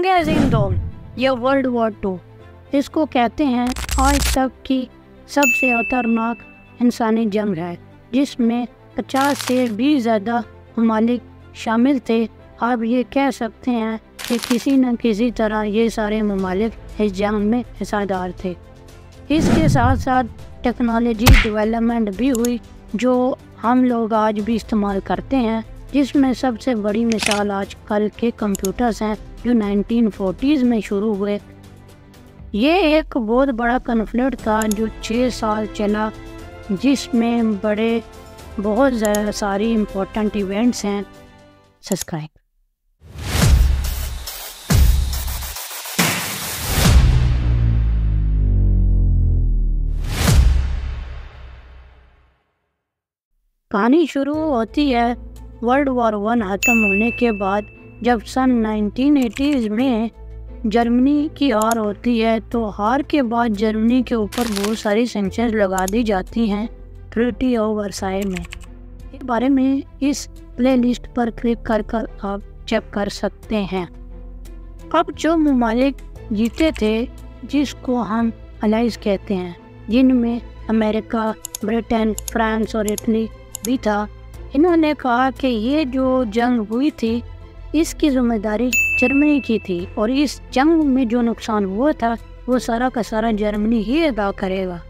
Syndrome या world war 2 इसको कहते हैं आज तक की सबसे खतरनाक इंसानी जंग है, जिसमें 50 से भी ज़्यादा ममालिक शामिल थे। आप ये कह सकते हैं कि किसी न किसी तरह ये सारे ममालिक इस जंग में हिस्सेदार थे। इसके साथ साथ टेक्नोलॉजी डेवलपमेंट भी हुई जो हम लोग आज भी इस्तेमाल करते हैं, जिसमें सबसे बड़ी मिसाल आजकल के कंप्यूटर्स हैं जो 1940s में शुरू हुए। ये एक बहुत बड़ा कॉन्फ्लिक्ट था जो 6 साल चला, जिसमें बहुत ज़्यादा सारी इम्पोर्टेंट इवेंट्स हैं। सब्सक्राइब। कहानी शुरू होती है वर्ल्ड वॉर 1 ख़त्म होने के बाद, जब सन 1980s में जर्मनी की हार होती है। तो हार के बाद जर्मनी के ऊपर बहुत सारी सैंक्शंस लगा दी जाती हैं ट्रीटी ऑफ वर्साई में। इस बारे में इस प्लेलिस्ट पर क्लिक कर आप चेक कर सकते हैं। अब जो ममालिक जीते थे, जिसको हम अलाइज कहते हैं, जिनमें अमेरिका, ब्रिटेन, फ्रांस और इटली भी था, इन्होंने कहा कि ये जो जंग हुई थी इसकी जिम्मेदारी जर्मनी की थी और इस जंग में जो नुकसान हुआ था वो सारा का सारा जर्मनी ही अदा करेगा।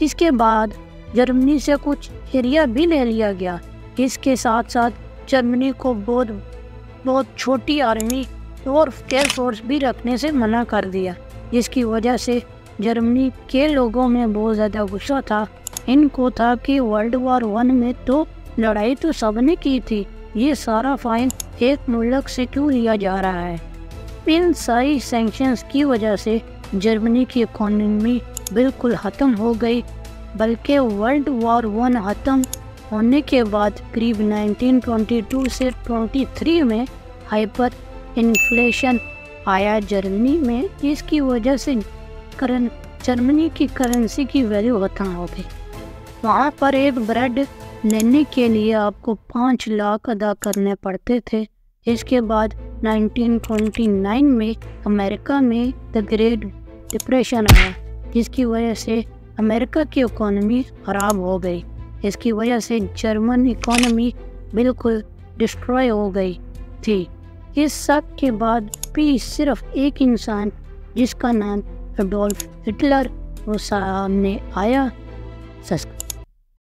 इसके बाद जर्मनी से कुछ एरिया भी ले लिया गया। इसके साथ साथ जर्मनी को बहुत छोटी आर्मी और एयर फोर्स भी रखने से मना कर दिया, जिसकी वजह से जर्मनी के लोगों में बहुत ज़्यादा गुस्सा था। इनको था कि वर्ल्ड वॉर 1 में तो लड़ाई तो सबने की थी, ये सारा फाइन एक मुल्क से क्यों लिया जा रहा है। इन सारी सैंक्शंस की वजह से जर्मनी की इकोनॉमी बिल्कुल ख़त्म हो गई। बल्कि वर्ल्ड वॉर 1 ख़त्म होने के बाद करीब 1922 से 23 में हाइपर इन्फ्लेशन आया जर्मनी में। इसकी वजह से जर्मनी की करेंसी की वैल्यू ख़त्म हो गई। वहाँ पर एक ब्रेड लेने के लिए आपको 5 लाख अदा करने पड़ते थे। इसके बाद 1929 में अमेरिका में द ग्रेट डिप्रेशन आया, जिसकी वजह से अमेरिका की इकोनॉमी ख़राब हो गई। इसकी वजह से जर्मन इकोनॉमी बिल्कुल डिस्ट्रॉय हो गई थी। इस सब के बाद भी सिर्फ एक इंसान, जिसका नाम एडोल्फ हिटलर, वो सामने आया।